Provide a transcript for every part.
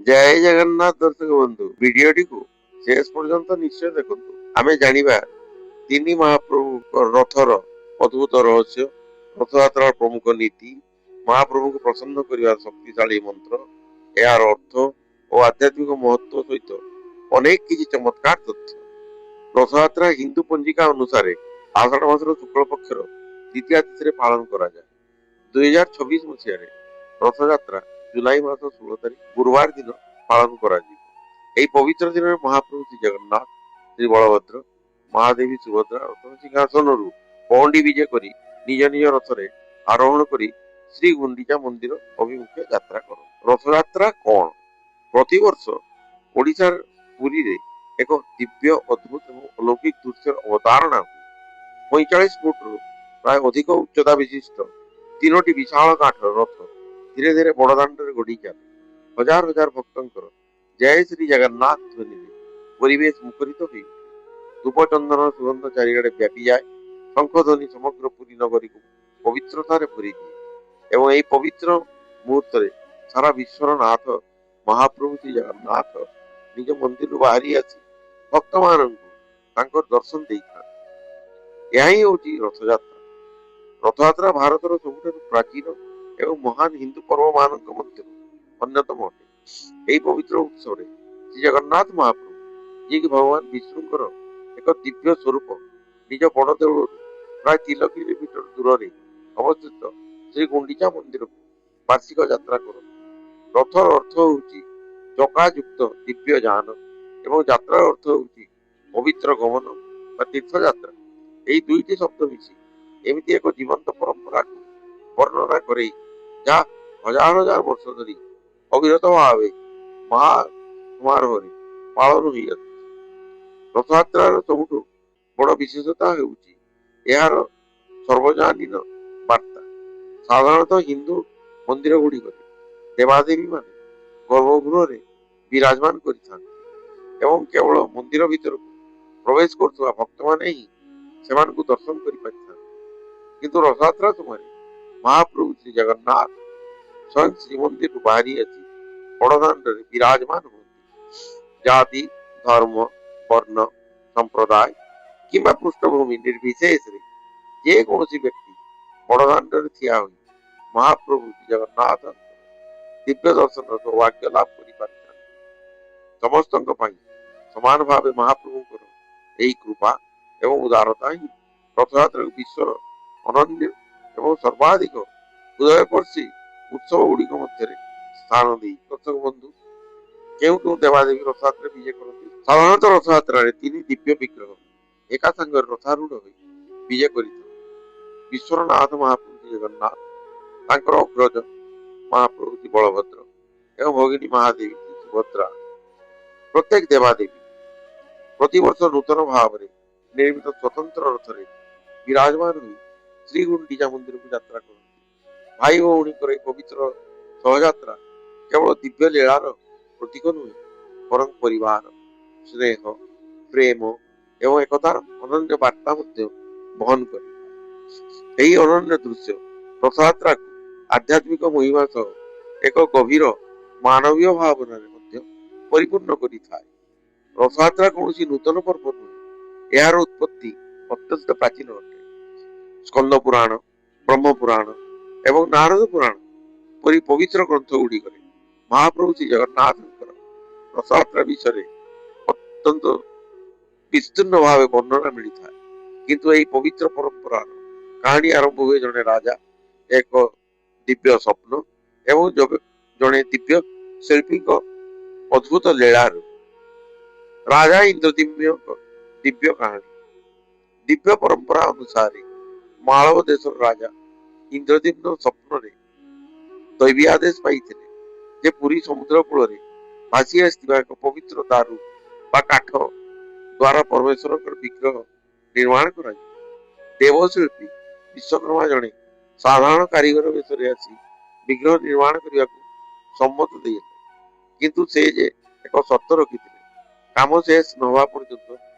ଜୟ ଜଗନ୍ନାଥ ଦର୍ଶକ ବନ୍ଧୁ, ଭିଡିଓଟିକୁ ଶେଷ ପର୍ଯ୍ୟନ୍ତ ନିଶ୍ଚୟ ଦେଖନ୍ତୁ। ଆମେ ଜାଣିବା ତିନି ମହାପ୍ରଭୁଙ୍କ ରଥର ଅଦ୍ଭୁତ ରହସ୍ୟ, ରଥଯାତ୍ରାର ପ୍ରମୁଖ ନୀତି, ମହାପ୍ରଭୁଙ୍କୁ ପ୍ରସନ୍ନ କରିବାର ଶକ୍ତିଶାଳୀ ମନ୍ତ୍ର, ଏହାର ଅର୍ଥ ଓ ଆଧ୍ୟାତ୍ମିକ ମହତ୍ଵ ସହିତ ଅନେକ କିଛି ଚମତ୍କାର ତଥ୍ୟ। ରଥଯାତ୍ରା ହିନ୍ଦୁ ପଞ୍ଜିକା ଅନୁସାରେ ଆଷାଢ ମାସର ଶୁକ୍ଳ ପକ୍ଷର ଦ୍ୱିତୀୟା ତିଥିରେ ପାଳନ କରାଯାଏ। 2026 ମସିହାରେ ରଥଯାତ୍ରା ଜୁଲାଇ ମାସ 16 ତାରିଖ ଗୁରୁବାର ଦିନ ପାଳନ କରାଯିବ। ଏହି ପବିତ୍ର ଦିନରେ ମହାପ୍ରଭୁ ଶ୍ରୀ ଜଗନ୍ନାଥ, ଶ୍ରୀ ବଳଭଦ୍ର, ମହାଦେବୀ ସୁଭଦ୍ରା ରତ୍ନ ସିଂହାସନରୁ ପହଣ୍ଡି ବିଜେ କରି ନିଜ ନିଜ ରଥରେ ଆରୋହଣ କରି ଶ୍ରୀ ଗୁଣ୍ଡିଚା ମନ୍ଦିର ଅଭିମୁଖେ ଯାତ୍ରା କରନ୍ତି। ରଥଯାତ୍ରା କଣ? ପ୍ରତିବର୍ଷ ଓଡ଼ିଶାର ପୁରୀରେ ଏକ ଦିବ୍ୟ ଅଦ୍ଭୁତ ଏବଂ ଅଲୌକିକ ଦୃଶ୍ୟର ଅବତାରଣା ହୁଏ। 45 ଫୁଟରୁ ପ୍ରାୟ ଅଧିକ ଉଚ୍ଚତା ବିଶିଷ୍ଟ ତିନୋଟି ବିଶାଳ କାଠର ରଥ ଧୀରେ ଧୀରେ ବଡଦାଣ୍ଡରେ ଗଡି ଚାଲେ। ହଜାର ହଜାର ଭକ୍ତଙ୍କର ଜୟ ଶ୍ରୀ ଜଗନ୍ନାଥ ଧ୍ୱନିରେ ପରିବେଶ ମୁଖରିତ ହୋଇ ଉଠେ। ଧୂପ ଚନ୍ଦନ ସୁଗନ୍ଧ ଚାରିଆଡେ ବ୍ୟାପିଯାଏ। ଶଙ୍ଖ ଧ୍ୱନି ସମଗ୍ର ପୁରୀ ନଗରୀକୁ ପବିତ୍ରତାରେ ଭରିଦିଏ ଏବଂ ଏହି ପବିତ୍ର ମୁହୂର୍ତ୍ତରେ ସାରା ବିଶ୍ୱର ନାଥ ମହାପ୍ରଭୁ ଶ୍ରୀ ଜଗନ୍ନାଥ ନିଜ ମନ୍ଦିରରୁ ବାହାରି ଆସି ଭକ୍ତମାନଙ୍କୁ ତାଙ୍କର ଦର୍ଶନ ଦେଇଥାନ୍ତି। ଏହା ହିଁ ହଉଛି ରଥଯାତ୍ରା। ରଥଯାତ୍ରା ଭାରତର ସବୁଠାରୁ ପ୍ରାଚୀନ ଏବଂ ମହାନ ହିନ୍ଦୁ ପର୍ବ ମାନଙ୍କ ମଧ୍ୟରୁ ଅନ୍ୟତମ ଅଟେ। ଏହି ପବିତ୍ର ଉତ୍ସବରେ ଶ୍ରୀ ଜଗନ୍ନାଥ ମହାପ୍ରଭୁ, ଯିଏକି ଭଗବାନ ବିଷ୍ଣୁଙ୍କର ଏକ ଦିବ୍ୟ ସ୍ୱରୂପ, ନିଜ ବଡ ଦେଉଳରୁ ପ୍ରାୟ 3 କିଲୋମିଟର ଦୂରରେ ଅବସ୍ଥିତ ଶ୍ରୀ ଗୁଣ୍ଡିଚା ମନ୍ଦିରକୁ ବାର୍ଷିକ ଯାତ୍ରା କରନ୍ତି। ରଥର ଅର୍ଥ ହଉଛି ଚକାଯୁକ୍ତ ଦିବ୍ୟ ଯାନ ଏବଂ ଯାତ୍ରାର ଅର୍ଥ ହଉଛି ପବିତ୍ର ଗମନ ବା ତୀର୍ଥଯାତ୍ରା। ଏହି ଦୁଇଟି ଶବ୍ଦ ମିଶି ଏମିତି ଏକ ଜୀବନ୍ତ ପରମ୍ପରାକୁ ବର୍ଣ୍ଣନା କରେ ଯାହା ହଜାର ହଜାର ବର୍ଷ ଧରି ଅବିରତ ଭାବେ ମହା ସମାରୋହରେ ପାଳନ ହୋଇ ଆସୁଛି। ରଥଯାତ୍ରାର ସବୁଠୁ ବଡ ବିଶେଷତା ହେଉଛି ଏହାର ସର୍ବଜନୀନ ବାର୍ତ୍ତା। ସାଧାରଣତଃ ହିନ୍ଦୁ ମନ୍ଦିର ଗୁଡିକରେ ଦେବାଦେବୀ ମାନେ ଗର୍ଭଗୃହରେ ବିରାଜମାନ କରିଥାନ୍ତି ଏବଂ କେବଳ ମନ୍ଦିର ଭିତରକୁ ପ୍ରବେଶ କରୁଥିବା ଭକ୍ତମାନେ ହିଁ ସେମାନଙ୍କୁ ଦର୍ଶନ କରିପାରିଥାନ୍ତି। କିନ୍ତୁ ରଥଯାତ୍ରା ସମୟରେ ମହାପ୍ରଭୁ ଶ୍ରୀ ଜଗନ୍ନାଥ ସ୍ୱୟଂ ଶ୍ରୀମନ୍ଦିରରୁ ବାହାରି ଆସି ବଡଦାଣ୍ଡରେ ବିରାଜମାନ ହୁଅନ୍ତି। ଜାତି, ଧର୍ମ, ବର୍ଣ୍ଣ, ସମ୍ପ୍ରଦାୟ କିମ୍ବା ପୃଷ୍ଠଭୂମି ନିର୍ବିଶେଷରେ ଯେକୌଣସି ବ୍ୟକ୍ତି ବଡଦାଣ୍ଡରେ ଠିଆ ହୋଇ ମହାପ୍ରଭୁ ଶ୍ରୀ ଜଗନ୍ନାଥଙ୍କର ଦିବ୍ୟ ଦର୍ଶନର ସୌଭାଗ୍ୟ ଲାଭ କରିପାରିଥାନ୍ତି। ସମସ୍ତଙ୍କ ପାଇଁ ସମାନ ଭାବେ ମହାପ୍ରଭୁଙ୍କର ଏହି କୃପା ଏବଂ ଉଦାରତା ହିଁ ରଥଯାତ୍ରାକୁ ବିଶ୍ୱର ଅନନ୍ୟ ଏବଂ ସର୍ବାଧିକ ହୃଦୟସ୍ପର୍ଶୀ ଉତ୍ସବ ଗୁଡିକ ମଧ୍ୟରେ ସ୍ଥାନ ଦେଇ ଦର୍ଶକ ବନ୍ଧୁ, କେଉଁ କେଉଁ ଦେବାଦେବୀ ରଥଯାତ୍ରା ବିଜେ କରନ୍ତି? ସାଧାରଣତଃ ରଥଯାତ୍ରାରେ 3 ଦିବ୍ୟ ବିଗ୍ରହ ଏକା ସାଙ୍ଗରେ ରଥାରୂଢ ହୋଇ ବିଜେ କରିଥାନ୍ତି। ବିଶ୍ୱର ନାଥ ମହାପ୍ରଭୁ ଶ୍ରୀ ଜଗନ୍ନାଥ, ତାଙ୍କର ଅଗ୍ରଜ ମହାପ୍ରଭୁ ଶ୍ରୀ ବଳଭଦ୍ର ଏବଂ ଭଗିନୀ ମହାଦେବୀ ଶ୍ରୀ ସୁଭଦ୍ରା। ପ୍ରତ୍ୟେକ ଦେବାଦେବୀ ପ୍ରତିବର୍ଷ ନୂତନ ଭାବରେ ନିର୍ମିତ ସ୍ୱତନ୍ତ୍ର ରଥରେ ବିରାଜମାନ ହୋଇ ଶ୍ରୀ ଗୁଣ୍ଡିଚା ମନ୍ଦିରକୁ ଯାତ୍ରା କରନ୍ତି। ଭାଇ ଭଉଣୀଙ୍କର ଏହି ପବିତ୍ର ଶୋଭାଯାତ୍ରା କେବଳ ଦିବ୍ୟ ଲୀଳାର ପ୍ରତୀକ ନୁହେଁ, ବରଂ ପରିବାର, ସ୍ନେହ, ପ୍ରେମ ଏବଂ ଏକତାର ଅନନ୍ୟ ବାର୍ତ୍ତା ମଧ୍ୟ ବହନ କରେ। ଏହି ଅନନ୍ୟ ଦୃଶ୍ୟ ରଥଯାତ୍ରାକୁ ଆଧ୍ୟାତ୍ମିକ ମହିମା ସହ ଏକ ଗଭୀର ମାନବୀୟ ଭାବନାରେ ମଧ୍ୟ ପରିପୂର୍ଣ୍ଣ କରିଥାଏ। ରଥଯାତ୍ରା କୌଣସି ନୂତନ ପର୍ବ ନୁହେଁ, ଏହାର ଉତ୍ପତ୍ତି ଅତ୍ୟନ୍ତ ପ୍ରାଚୀନ ଅଟେ। ସ୍କନ୍ଦ ପୁରାଣ, ବ୍ରହ୍ମ ପୁରାଣ ଏବଂ ନାରଦ ପୁରାଣ ପରି ପବିତ୍ର ଗ୍ରନ୍ଥ ଗୁଡିକରେ ମହାପ୍ରଭୁ ଶ୍ରୀ ଜଗନ୍ନାଥଙ୍କର ରଥଯାତ୍ରା ବିଷୟରେ ଅତ୍ୟନ୍ତ ବିସ୍ତୀର୍ଣ୍ଣ ଭାବେ ବର୍ଣ୍ଣନା ମିଳିଥାଏ। କିନ୍ତୁ ଏହି ପବିତ୍ର ପରମ୍ପରାର କାହାଣୀ ଆରମ୍ଭ ହୁଏ ଜଣେ ରାଜା ଏକ ଦିବ୍ୟ ସ୍ୱପ୍ନ ଏବଂ ଜଣେ ଦିବ୍ୟ ଶିଳ୍ପୀଙ୍କ ଅଦ୍ଭୁତ ଲୀଳାରୁ। ରାଜା ଇନ୍ଦ୍ରଦ୍ୟୁମ୍ନଙ୍କ ଦିବ୍ୟ କାହାଣୀ। ଦିବ୍ୟ ପରମ୍ପରା ଅନୁସାରେ ମାଳବ ଦେଶର ରାଜା ଇନ୍ଦ୍ରଦ୍ୟୁମ୍ନ ସ୍ୱପ୍ନରେ ଦୈବୀ ଆଦେଶ ପାଇଥିଲେ ଯେ ପୁରୀ ସମୁଦ୍ର କୂଳରେ ଭାସି ଆସିଥିବା ଏକ ପବିତ୍ର ଦାରୁ ବା କାଠ ଦ୍ୱାରା ପରମେଶ୍ୱରଙ୍କର ବିଗ୍ରହ ନିର୍ମାଣ କରାଯିବ। ଦେବଶିଳ୍ପୀ ବିଶ୍ୱକର୍ମା ଜଣେ ସାଧାରଣ କାରିଗର ବେଶରେ ଆସି ବିଗ୍ରହ ନିର୍ମାଣ କରିବାକୁ ସମ୍ମତ ଦେଇଥିଲେ, କିନ୍ତୁ ସେ ଯେ ଏକ ସର୍ତ୍ତ ରଖିଥିଲେ, କାମ ଶେଷ ନହେବା ପର୍ଯ୍ୟନ୍ତ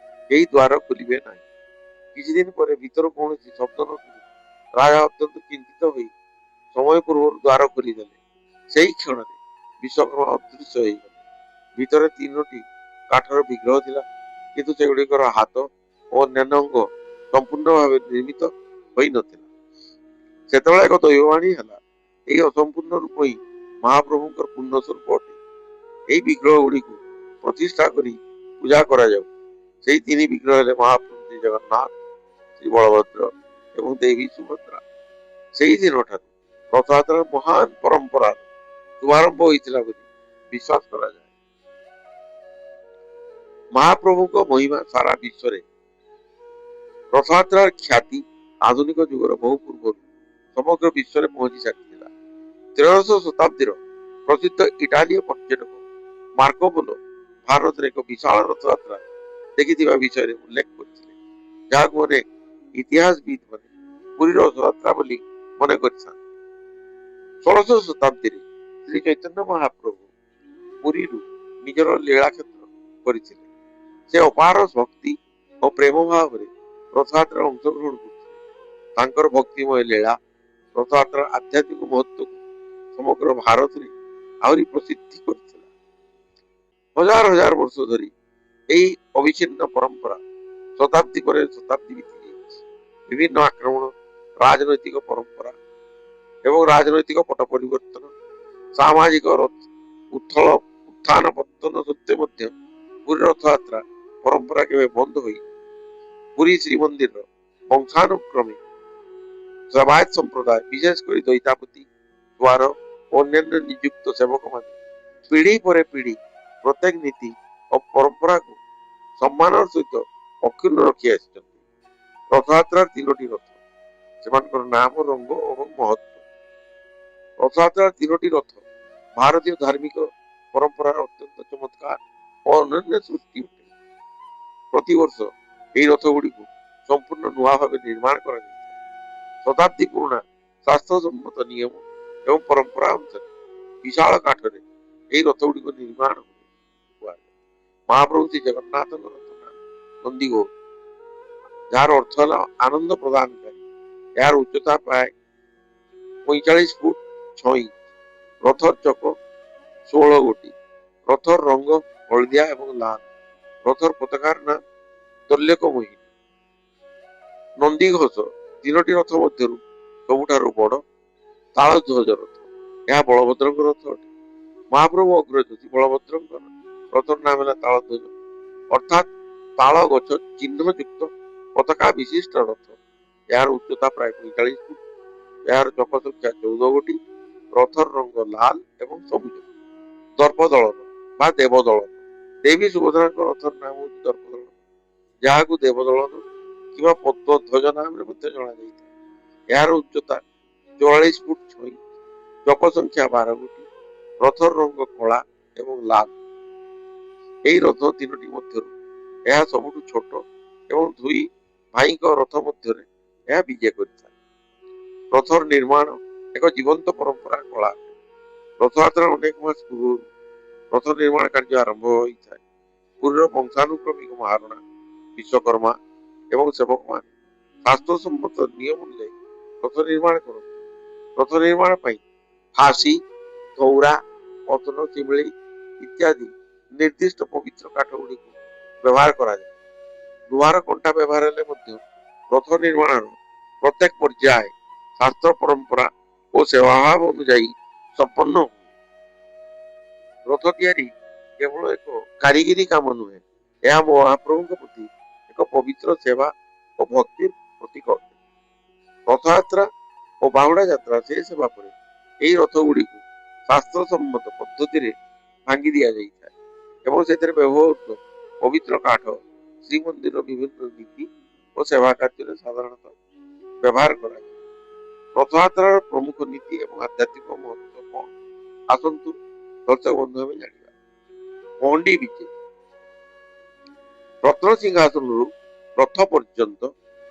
କେହି ଦ୍ୱାର ଖୋଲିବେ ନାହିଁ। କିଛି ଦିନ ପରେ ଭିତରୁ କୌଣସି ଶବ୍ଦ ନ ଶୁଣି ରାଜା ଅତ୍ୟନ୍ତ ଚିନ୍ତିତ ହୋଇ ସମୟ ପୂର୍ବରୁ ଦ୍ୱାର ଖୋଲିଦେଲେ। ସେହି କ୍ଷଣରେ ବିଶ୍ୱକର୍ମା ଅଦୃଶ୍ୟ ହେଇଗଲେ ଭିତରେ 3ଟି କାଠର ବିଗ୍ରହ ଥିଲା, କିନ୍ତୁ ସେଗୁଡ଼ିକର ହାତ ଓ ଅନ୍ୟାନ୍ୟ ଅଙ୍ଗ ସମ୍ପୂର୍ଣ୍ଣ ଭାବେ ନିର୍ମିତ ହୋଇନଥିଲା। ସେତେବେଳେ ଏକ ଦୈବବାଣୀ ହେଲା, ଏହି ଅସମ୍ପୂର୍ଣ୍ଣ ରୂପ ହିଁ ମହାପ୍ରଭୁଙ୍କର ପୂର୍ଣ୍ଣ ସ୍ୱରୂପ ଅଟେ। ଏହି ବିଗ୍ରହ ଗୁଡ଼ିକୁ ପ୍ରତିଷ୍ଠା କରି ପୂଜା କରାଯାଉ। ସେହି 3 ବିଗ୍ରହ ହେଲେ ମହାପ୍ରଭୁ ଶ୍ରୀ ଜଗନ୍ନାଥ, ଶ୍ରୀ ବଳଭଦ୍ର ଏବଂ ଦେବୀ ସୁଭଦ୍ରା। ସେହି ଦିନଠାରୁ ରଥଯାତ୍ରାର ମହାନ ପରମ୍ପରାର ଶୁଭାରମ୍ଭ ହୋଇଥିଲା ବୋଲି ବିଶ୍ୱାସ କରାଯାଏ। ମହାପ୍ରଭୁଙ୍କ ମହିମା ସାରା ବିଶ୍ୱରେ। ରଥଯାତ୍ରାର ଖ୍ୟାତି ଆଧୁନିକ ଯୁଗର ବହୁ ପୂର୍ବରୁ ସମଗ୍ର ବିଶ୍ୱରେ ପହଞ୍ଚି ସାରିଥିଲା। ତ୍ରୟୋଦଶ ଶତାବ୍ଦୀର ପ୍ରସିଦ୍ଧ ଇଟାଲୀୟ ପର୍ଯ୍ୟଟକ ମାର୍କୋ ପୋଲୋ ଭାରତରେ ଏକ ବିଶାଳ ରଥଯାତ୍ରା ଦେଖିଥିବା ବିଷୟରେ ଉଲ୍ଲେଖ କରିଥିଲେ, ଯାହାକୁ ଅନେକ ଇତିହାସବିତ୍ ମାନେ ପୁରୀର ରଥଯାତ୍ରା ବୋଲି ମନେ କରିଥାନ୍ତି। 16ଶ ଶତାବ୍ଦୀରେ ଶ୍ରୀ ଚୈତନ୍ୟ ମହାପ୍ରଭୁ ପୁରୀରୁ ନିଜର ଲୀଳାକ୍ଷେତ୍ର କରିଥିଲେ। ସେ ଅପାର ଭକ୍ତି ଓ ପ୍ରେମ ଭାବରେ ରଥଯାତ୍ରାରେ ଅଂଶଗ୍ରହଣ କରୁଥିଲେ। ତାଙ୍କର ଭକ୍ତିମୟ ଲୀଳା ରଥଯାତ୍ରାର ଆଧ୍ୟାତ୍ମିକ ମହତ୍ତ୍ୱକୁ ସମଗ୍ର ଭାରତରେ ଆହୁରି ପ୍ରସିଦ୍ଧି କରିଥିଲା। ହଜାର ହଜାର ବର୍ଷ ଧରି ଏହି ଅବିଚ୍ଛିନ୍ନ ପରମ୍ପରା ଶତାବ୍ଦୀ ପରେ ଶତାବ୍ଦୀ ବିତି ଯାଇଛି। ବିଭିନ୍ନ ଆକ୍ରମଣ, ରାଜନୈତିକ ପରମ୍ପରା ଏବଂ ରାଜନୈତିକ ପଟ ପରିବର୍ତ୍ତନ, ସାମାଜିକ ଉତ୍ଥାନ ପତନ ସତ୍ତ୍ୱେ ମଧ୍ୟ ପୁରୀ ରଥଯାତ୍ରା ପରମ୍ପରା କେବେ ବନ୍ଦ ହୋଇ। ପୁରୀ ଶ୍ରୀମନ୍ଦିରର ବଂଶାନୁକ୍ରମେ ସେବାୟତ ସମ୍ପ୍ରଦାୟ, ବିଶେଷ କରି ଦଇତାପତି, ଦ୍ୱାର ଓ ଅନ୍ୟାନ୍ୟ ନିଯୁକ୍ତ ସେବକମାନେ ପିଢ଼ି ପରେ ପିଢ଼ି ପ୍ରତ୍ୟେକ ନୀତି ଓ ପରମ୍ପରାକୁ ସମ୍ମାନର ସହିତ ଅକ୍ଷୁଣ୍ଣ ରଖି ଆସିଛନ୍ତି। ରଥଯାତ୍ରାର 3ଟି ରଥ, ସେମାନଙ୍କର ନାମ, ରଙ୍ଗ ଏବଂ ମହତ୍ତ୍ୱ। ରଥଯାତ୍ରାର 3ଟି ରଥ ଭାରତୀୟ ଧାର୍ମିକ ପରମ୍ପରାର ଅତ୍ୟନ୍ତ ଚମତ୍କାର ଓ ଅନନ୍ୟ ସୃଷ୍ଟି ଅଟେ। ପ୍ରତିବର୍ଷ ଏହି ରଥ ଗୁଡ଼ିକୁ ସମ୍ପୂର୍ଣ୍ଣ ନୂଆ ଭାବେ ନିର୍ମାଣ କରାଯାଇଥାଏ। ଶତାବ୍ଦୀ ପୁରୁଣା ଶାସ୍ତ୍ରସମ୍ମତ ନିୟମ ଏବଂ ପରମ୍ପରା ଅନୁସାରେ ବିଶାଳ କାଠରେ ଏହି ରଥ ଗୁଡ଼ିକ ନିର୍ମାଣ ହୁଏ। ମହାପ୍ରଭୁ ଶ୍ରୀ ଜଗନ୍ନାଥଙ୍କ ରଥ ନାମ ନନ୍ଦିଘୋଷ, ଯାହାର ଅର୍ଥ ହେଲା ଆନନ୍ଦ ପ୍ରଦାନକାରୀ। ଏହାର ଉଚ୍ଚତା ପ୍ରାୟ 45 ଫୁଟ 6 ଇଞ୍ଚ। ରଥର ଚକ 16 ଗୋଟି। ରଥର ରଙ୍ଗ ହଳଦିଆ ଏବଂ ଲାଲ। ରଥର ପତାକାର ନାମ ତୈଲକମୋହିନୀ। ନନ୍ଦିଘୋଷ 3ଟି ରଥ ମଧ୍ୟରୁ ସବୁଠାରୁ ବଡ଼ ତାଳଧ୍ୱଜ ରଥ। ଏହା ବଳଭଦ୍ରଙ୍କ ରଥ ଅଟେ। ମହାପ୍ରଭୁ ଅଗ୍ରଜ ବଳଭଦ୍ରଙ୍କର ରଥର ନାମ ହେଲା ତାଳଧ୍ୱଜ, ଅର୍ଥାତ୍ ତାଳ ଗଛ ଚିହ୍ନ ଯୁକ୍ତ ପତାକା ବିଶିଷ୍ଟ ରଥ। ଏହାର ଉଚ୍ଚତା ପ୍ରାୟ 45 ଫୁଟ। ଏହାର ଚକ ସଂଖ୍ୟା 14 ଗୋଟି। ରଥର ରଙ୍ଗ ଲାଲ ଏବଂ ସବୁଜ। ଦର୍ପଦଳନ ବା ଦେବଦଳନ। ଦେବୀ ସୁଭଦ୍ରାଙ୍କ ରଥର ନାମ ହେଉଛି ଦର୍ପଦଳନ, ଯାହାକୁ ଦେବଦଳନ କିମ୍ବା ପଦ୍ମଧ୍ୱଜ ନାମରେ ମଧ୍ୟ ଜଣାଯାଇଥାଏ। ଏହାର ଉଚ୍ଚତା 44 ଫୁଟ 6 ଇଞ୍ଚ। ଚକ ସଂଖ୍ୟା 12 ଗୋଟି। ରଥର ରଙ୍ଗ କଳା ଏବଂ ଲାଲ। ଏହି ରଥ 3ଟି ମଧ୍ୟରୁ ଏହା ସବୁଠୁ ଛୋଟ ଏବଂ 2 ଭାଇଙ୍କ ରଥ ମଧ୍ୟରେ ଏହା ବିଜେ କରିଥାଏ। ରଥର ନିର୍ମାଣ ଏକ ଜୀବନ୍ତ ପରମ୍ପରା କଳା। ରଥଯାତ୍ରାର ଅନେକ ମାସ ପୂର୍ବରୁ ରଥ ନିର୍ମାଣ କାର୍ଯ୍ୟ ଆରମ୍ଭ ହୋଇଥାଏ। ପୁରୀର ବଂଶାନୁକ୍ରମିକ ମହାରଣା, ବିଶ୍ୱକର୍ମା ଏବଂ ସେବକମାନେ ଶାସ୍ତ୍ରସମ୍ମତ ନିୟମ ଅନୁଯାୟୀ ରଥ ନିର୍ମାଣ କରନ୍ତି। ରଥ ନିର୍ମାଣ ପାଇଁ ଫାସି, ଧଉରା, ପତନ, ଚିମିଳି ଇତ୍ୟାଦି ନିର୍ଦ୍ଦିଷ୍ଟ ପବିତ୍ର କାଠ ଗୁଡ଼ିକୁ ବ୍ୟବହାର କରାଯାଏ। ଲୁହାର କଣ୍ଟା ବ୍ୟବହାର ହେଲେ ମଧ୍ୟ ରଥ ନିର୍ମାଣର ପ୍ରତ୍ୟେକ ପର୍ଯ୍ୟାୟ ଶାସ୍ତ୍ର ପରମ୍ପରା ଓ ସେବାଭାବ ଅନୁଯାୟୀ ସମ୍ପନ୍ନ ହୁଏ। ରଥ ତିଆରି କେବଳ ଏକ କାରିଗରୀ କାମ ନୁହେଁ, ଏହା ମହାପ୍ରଭୁଙ୍କ ପ୍ରତି ଏକ ପବିତ୍ର ସେବା ଓ ଭକ୍ତିର ପ୍ରତୀକ ଅଟେ। ରଥଯାତ୍ରା ଓ ବାହୁଡା ଯାତ୍ରା ଶେଷ ହେବା ପରେ ଏହି ରଥ ଗୁଡ଼ିକୁ ଶାସ୍ତ୍ରସମ୍ମତ ପଦ୍ଧତିରେ ଭାଙ୍ଗି ଦିଆଯାଇଥାଏ ଏବଂ ସେଥିରେ ବ୍ୟବହୃତ ପବିତ୍ର କାଠ ଶ୍ରୀମନ୍ଦିରର ବିଭିନ୍ନ ନୀତି ଓ ସେବା କାର୍ଯ୍ୟରେ ସାଧାରଣତଃ ବ୍ୟବହାର କରାଯାଏ। ରଥଯାତ୍ରାର ପ୍ରମୁଖ ନୀତି ଏବଂ ଆଧ୍ୟାତ୍ମିକ ମହତ୍ତ୍ୱ କଣ? ଆସନ୍ତୁ ଦର୍ଶକ ବନ୍ଧୁ ଆମେ ଜାଣିବା। ପହଣ୍ଡି ବିଜେ। ରତ୍ନ ସିଂହାସନରୁ ରଥ ପର୍ଯ୍ୟନ୍ତ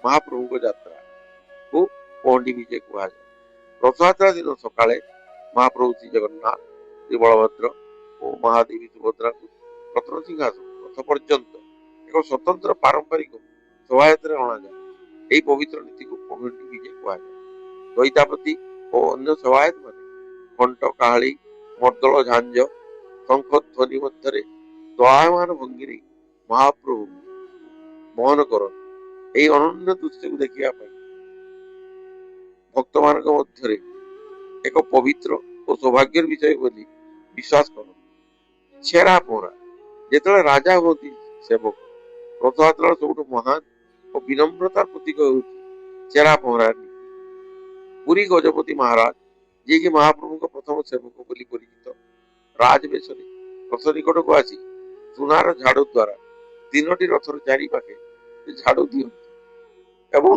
ମହାପ୍ରଭୁଙ୍କ ଯାତ୍ରାକୁ ପହଣ୍ଡି ବିଜେ କୁହାଯାଏ। ରଥଯାତ୍ରା ଦିନ ସକାଳେ ମହାପ୍ରଭୁ ଶ୍ରୀ ଜଗନ୍ନାଥ, ଶ୍ରୀ ବଳଭଦ୍ର ଓ ମହାଦେବୀ ସୁଭଦ୍ରାଙ୍କୁ ରତ୍ନ ସିଂହାସନ ରଥ ପର୍ଯ୍ୟନ୍ତ ଏକ ସ୍ୱତନ୍ତ୍ର ପାରମ୍ପରିକ ଶୋଭାଯାତ୍ରାରେ ଅଣାଯାଏ। ଏହି ପବିତ୍ର ନୀତିକୁ ପହଣ୍ଡି ବିଜେ କୁହାଯାଏ। ଦଇତାପତି ଓ ଅନ୍ୟ ସେବାୟତ ମାନେ ଘଣ୍ଟ, କାହାଳି, ମର୍ଦ୍ଦଳ, ଝାଞ୍ଜ ଶଙ୍ଖ ଧ୍ୱନି ମଧ୍ୟରେ ଦଳାୟମାନ ଭଙ୍ଗୀରେ ମହାପ୍ରଭୁ ମୋହନ କରନ୍ତି। ଏହି ଅନନ୍ୟ ଦୃଶ୍ୟକୁ ଦେଖିବା ପାଇଁ ଭକ୍ତମାନଙ୍କ ମଧ୍ୟରେ ଏକ ପବିତ୍ର ଓ ସୌଭାଗ୍ୟର ବିଷୟ ବୋଲି ବିଶ୍ୱାସ କରନ୍ତି। ଛେରା ପହଁରା, ଯେତେବେଳେ ରାଜା ହୁଅନ୍ତି ସେବକ, ରଥଯାତ୍ରାର ସବୁଠୁ ମହାନ ଓ ବିନମ୍ରତାର ପ୍ରତୀକ ହେଉଛି ଛେରା ପହଁରା। ପୁରୀ ଗଜପତି ମହାରାଜ, ଯିଏକି ମହାପ୍ରଭୁଙ୍କ ପ୍ରଥମ ସେବକ ବୋଲି ପରିଚିତ, ରାଜବେଶରେ ରଥ ନିକଟକୁ ଆସି ସୁନାର ଝାଡୁ ଦ୍ୱାରା 3ଟି ରଥର ଚାରିପାଖେ ଝାଡୁ ଦିଅନ୍ତି ଏବଂ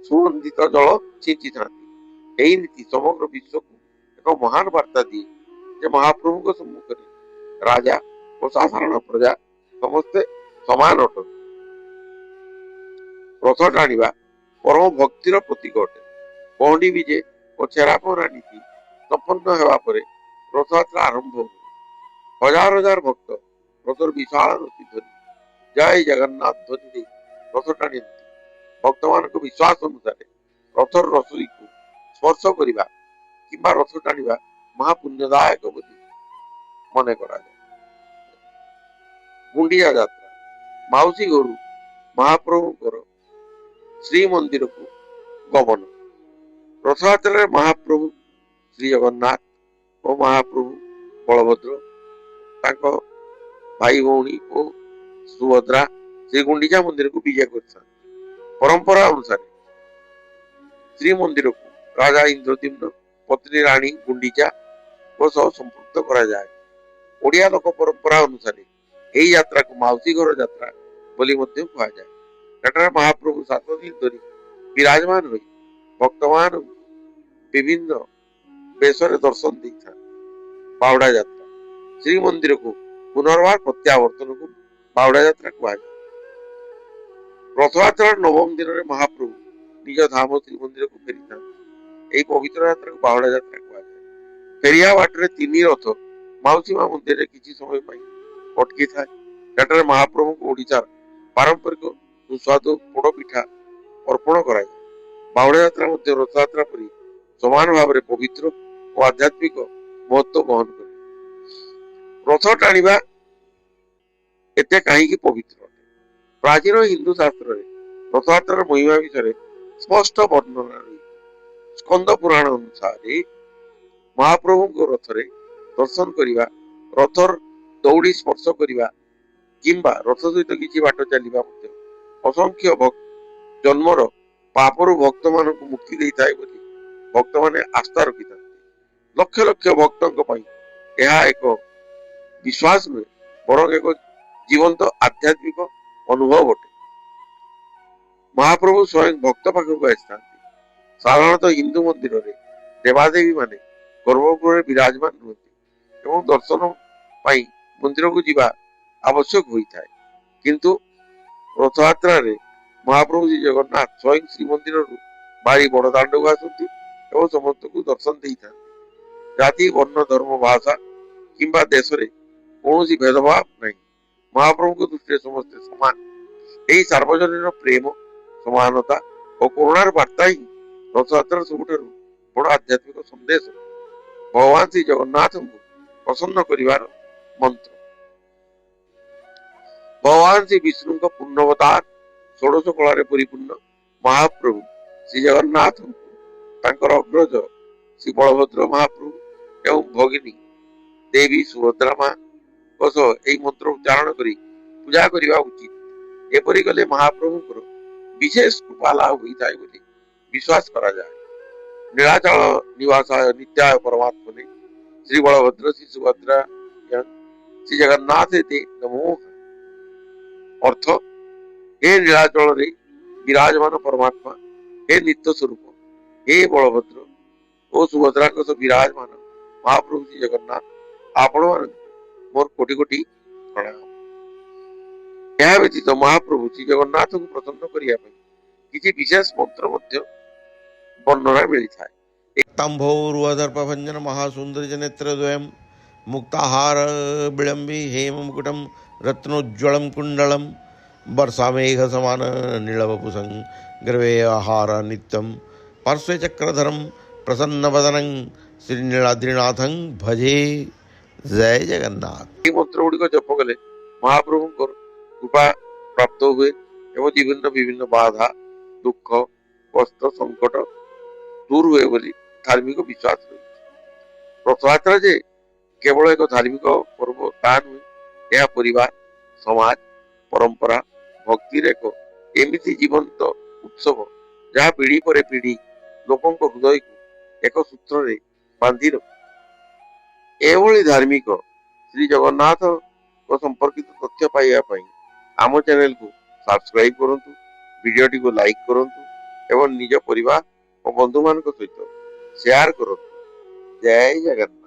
ସୁଗନ୍ଧିତ ଜଳ ଛିଞ୍ଚିଥାନ୍ତି। ଏହି ନୀତି ସମଗ୍ର ବିଶ୍ୱକୁ ଏକ ମହାନ ବାର୍ତ୍ତା ଦିଏ ଯେ ମହାପ୍ରଭୁଙ୍କ ସମ୍ମୁଖରେ ରାଜା ଓ ସାଧାରଣ ପ୍ରଜା ସମସ୍ତେ ସମାନ ଅଟନ୍ତି। ରଥ ଟାଣିବା ପରମ ଭକ୍ତିର ପ୍ରତୀକ ଅଟେ। ପହଣ୍ଡି ବିଜେ ଓ ଛେରା ପହଁରା ନୀତି ସମ୍ପନ୍ନ ହେବା ପରେ ରଥଯାତ୍ରା ଆରମ୍ଭ ହୁଏ। ହଜାର ହଜାର ଭକ୍ତ ରଥର ବିଶାଳ ରଥୀ ଧରି ଜୟ ଜଗନ୍ନାଥ ଧ୍ୱନି ଦେଇ ରଥ ଟାଣନ୍ତି। ଭକ୍ତମାନଙ୍କ ବିଶ୍ୱାସ ଅନୁସାରେ ରଥର ରଶିକୁ ସ୍ପର୍ଶ କରିବା କିମ୍ବା ରଥ ଟାଣିବା ମହାପୁଣ୍ୟଦାୟକ ବୋଲି ମନେ କରାଯାଏ। ଗୁଣ୍ଡିଚା ଯାତ୍ରା, ମାଉସୀ ଘରୁ ମହାପ୍ରଭୁଙ୍କର ଶ୍ରୀମନ୍ଦିରକୁ ଗମନ। ରଥଯାତ୍ରାରେ ମହାପ୍ରଭୁ ଶ୍ରୀ ଜଗନ୍ନାଥ ଓ ମହାପ୍ରଭୁ ବଳଭଦ୍ର, ତାଙ୍କ ଭାଇ ଭଉଣୀ ଓ ସୁଭଦ୍ରା ଶ୍ରୀ ଗୁଣ୍ଡିଚା ମନ୍ଦିରକୁ ବିଜେ କରିଥାନ୍ତି। ପରମ୍ପରା ଅନୁସାରେ ଶ୍ରୀମନ୍ଦିରକୁ ରାଜା ଇନ୍ଦ୍ରଦ୍ୟୁମ୍ନ, ପତ୍ନୀ ରାଣୀ ଗୁଣ୍ଡିଚାଙ୍କ ସହ ସମ୍ପୃକ୍ତ କରାଯାଏ। ଓଡ଼ିଆ ଲୋକ ପରମ୍ପରା ଅନୁସାରେ ଏହି ଯାତ୍ରାକୁ ମାଉସୀ ଘର ଯାତ୍ରା ବୋଲି ମଧ୍ୟ କୁହାଯାଏ। ଏଠାରେ ମହାପ୍ରଭୁ 7 ଦିନ ଧରି ବିରାଜମାନ ହୋଇ ଭକ୍ତମାନଙ୍କୁ ବିଭିନ୍ନ ବେଶରେ ଦର୍ଶନ ଦେଇଥାନ୍ତି। ବାହୁଡା ଯାତ୍ରା, ଶ୍ରୀମନ୍ଦିରକୁ ପୁନର୍ବାର ପ୍ରତ୍ୟାବର୍ତ୍ତନକୁ ବାହୁଡା ଯାତ୍ରା କୁହାଯାଏ। ରଥଯାତ୍ରାର 9ମ ଦିନରେ ମହାପ୍ରଭୁ ନିଜ ଧାମ ଶ୍ରୀମନ୍ଦିରକୁ ଫେରିଥାନ୍ତି। ଏହି ପବିତ୍ର ଯାତ୍ରାକୁ ବାହୁଡା ଯାତ୍ରା କୁହାଯାଏ। ଫେରିବା ବାଟରେ 3 ରଥ ମାଉସୀ ମା ମନ୍ଦିରରେ କିଛି ସମୟ ପାଇଁ ଅଟକିଥାଏ। ସେଠାରେ ମହାପ୍ରଭୁଙ୍କୁ ଓଡ଼ିଶାର ପାରମ୍ପରିକ ସୁସ୍ୱାଦୁ ପୋଡ ପିଠା ଅର୍ପଣ କରାଯାଏ। ବାହୁଡା ଯାତ୍ରା ମଧ୍ୟ ରଥଯାତ୍ରା ପରି ସମାନ ଭାବରେ ପବିତ୍ର ଓ ଆଧ୍ୟାତ୍ମିକ ମହତ୍ଵ ବହନ କରେ। ରଥ ଟାଣିବା ଏତେ କାହିଁକି ପବିତ୍ର ଅଟେ? ପ୍ରାଚୀନ ହିନ୍ଦୁ ଶାସ୍ତ୍ରରେ ରଥଯାତ୍ରାର ମହିମା ବିଷୟରେ ସ୍ପଷ୍ଟ ବର୍ଣ୍ଣନା ରହିଛି। ସ୍କନ୍ଦ ପୁରାଣ ଅନୁସାରେ ମହାପ୍ରଭୁଙ୍କ ରଥରେ ଦର୍ଶନ କରିବା, ରଥର ଦଉଡ଼ି ସ୍ପର୍ଶ କରିବା କିମ୍ବା ରଥ ସହିତ କିଛି ବାଟ ଚାଲିବା ମଧ୍ୟ ଅସଂଖ୍ୟ ଜନ୍ମର ପାପରୁ ଭକ୍ତମାନଙ୍କୁ ମୁକ୍ତି ଦେଇଥାଏ ବୋଲି ଭକ୍ତମାନେ ଆସ୍ଥା ରଖିଥାନ୍ତି। ଲକ୍ଷ ଲକ୍ଷ ଭକ୍ତଙ୍କ ପାଇଁ ଏହା ଏକ ବିଶ୍ୱାସ ନୁହେଁ, ବରଂ ଏକ ଜୀବନ୍ତ ଆଧ୍ୟାତ୍ମିକ ଅନୁଭବ ଅଟେ। ମହାପ୍ରଭୁ ସ୍ୱୟଂ ଭକ୍ତ ପାଖକୁ ଆସିଥାନ୍ତି। ସାଧାରଣତଃ ହିନ୍ଦୁ ମନ୍ଦିରରେ ଦେବାଦେବୀ ମାନେ ଗର୍ଭଗୃହରେ ବିରାଜମାନ ରୁହନ୍ତି ଏବଂ ଦର୍ଶନ ପାଇଁ ମନ୍ଦିରକୁ ଯିବା ଆବଶ୍ୟକ ହୋଇଥାଏ। କିନ୍ତୁ ରଥଯାତ୍ରାରେ ମହାପ୍ରଭୁ ଶ୍ରୀ ଜଗନ୍ନାଥ ସ୍ୱୟଂ ଶ୍ରୀମନ୍ଦିରରୁ ବାହାରି ବଡ ଦାଣ୍ଡକୁ ଆସନ୍ତି ଏବଂ ସମସ୍ତଙ୍କୁ ଦର୍ଶନ ଦେଇଥାନ୍ତି। ଜାତି, ବର୍ଣ୍ଣ, ଧର୍ମ, ଭାଷା କିମ୍ବା ଦେଶରେ କୌଣସି ଭେଦଭାବ ନାହିଁ। ମହାପ୍ରଭୁଙ୍କ ଦୃଷ୍ଟିରେ ସମସ୍ତେ ସମାନ। ଏହି ସାର୍ବଜନୀନ ପ୍ରେମ, ସମାନତା ଓ କରୁଣାର ବାର୍ତ୍ତା ହିଁ ରଥଯାତ୍ରାର ସବୁଠାରୁ ବଡ ଆଧ୍ୟାତ୍ମିକ ସନ୍ଦେଶ। ଭଗବାନ ଶ୍ରୀ ଜଗନ୍ନାଥଙ୍କୁ ପ୍ରସନ୍ନ କରିବାର ମନ୍ତ୍ର। ଭଗବାନ ଶ୍ରୀ ବିଷ୍ଣୁଙ୍କ ପୂର୍ଣ୍ଣବତାର ଷୋଡଶ କଳାରେ ପରିପୂର୍ଣ୍ଣ ମହାପ୍ରଭୁ ଶ୍ରୀ ଜଗନ୍ନାଥଙ୍କୁ ତାଙ୍କର ଅଗ୍ରଜ ଶ୍ରୀ ବଳଭଦ୍ର ମହାପ୍ରଭୁ ଏବଂ ଭଗିନୀ ଦେବୀ ସୁଭଦ୍ରା ମାଙ୍କ ସହ ଏହି ମନ୍ତ୍ର ଉଚ୍ଚାରଣ କରି ପୂଜା କରିବା ଉଚିତ। ଏପରି କଲେ ମହାପ୍ରଭୁଙ୍କର ବିଶେଷ କୃପା ଲାଭ ହୋଇଥାଏ ବୋଲି ବିଶ୍ୱାସ କରାଯାଏ। ନୀଳାଚଳ ନିବାସାୟ ନିତ୍ୟାୟ ପରମାତ୍ମନେ ଶ୍ରୀ ବଳଭଦ୍ର ଶ୍ରୀ ସୁଭଦ୍ରା ଶ୍ରୀ ଜଗନ୍ନାଥ ନମୋ। ଅର୍ଥ, ହେ ନୀଳାଚଳରେ ବିରାଜମାନ ପରମାତ୍ମା, ହେ ନିତ୍ୟ ସ୍ୱରୂପ, ହେ ବଳଭଦ୍ର ଓ ସୁଭଦ୍ରାଙ୍କ ସହ ବିରାଜମାନ ମହାପ୍ରଭୁ ଶ୍ରୀ ଜଗନ୍ନାଥ, ଆପଣ ମାନଙ୍କୁ ମୋର କୋଟି କୋଟି ପ୍ରଣାମ। ଏହା ବ୍ୟତୀତ ମହାପ୍ରଭୁ ଶ୍ରୀ ଜଗନ୍ନାଥଙ୍କୁ ପ୍ରସନ୍ନ କରିବା ପାଇଁ କିଛି ବିଶେଷ ମନ୍ତ୍ର ମଧ୍ୟ ବର୍ଣ୍ଣନା ମିଳିଥାଏ। तंभोरुवदर्पभञ्जन महासुन्दरजनेत्रद्वयं मुक्ताहार विलम्बि हेम मुकुटं रत्नोज्ज्वलं कुण्डलं वर्षामेघसमान नीलवपुषं गर्वे आहार नित्यं पार्श्वे चक्रधरं प्रसन्नवदनं श्रीनीलाद्रिनाथं भजे। ଜୟ ଜଗନ୍ନାଥ। এই ମନ୍ତ୍ର ଗୁଡ଼ିକ ଜପ କଲେ ମହାପ୍ରଭୁଙ୍କର କୃପା ପ୍ରାପ୍ତ ହୁଏ ଏବଂ ବିଭିନ୍ନ ବାଧା ଦୁଃଖ କଷ୍ଟ ସଙ୍କଟ ଦୂର ହୁଏ ବୋଲି ଧାର୍ମିକ ବିଶ୍ୱାସ ରହିଛି। ରଥଯାତ୍ରା ଯେ କେବଳ ଏକ ଧାର୍ମିକ ପର୍ବ ତାହା ନୁହେଁ, ଏହା ପରିବାର ସମାଜ ପରମ୍ପରା ଭକ୍ତିର ଏକ ଏମିତି ଜୀବନ୍ତ ଉତ୍ସବ ଯାହା ପିଢି ପରେ ପିଢି ଲୋକଙ୍କ ହୃଦୟକୁ ଏକ ସୂତ୍ରରେ ବାନ୍ଧି ରଖେ। ଏଭଳି ଧାର୍ମିକ ଶ୍ରୀ ଜଗନ୍ନାଥଙ୍କ ସମ୍ପର୍କିତ ତଥ୍ୟ ପାଇବା ପାଇଁ ଆମ ଚ୍ୟାନେଲକୁ ସବସ୍କ୍ରାଇବ କରନ୍ତୁ, ଭିଡିଓଟିକୁ ଲାଇକ୍ କରନ୍ତୁ ଏବଂ ନିଜ ପରିବାର ଓ ବନ୍ଧୁମାନଙ୍କ ସହିତ ସେୟାର କରନ୍ତୁ। ଜୟ ଜଗନ୍ନାଥ।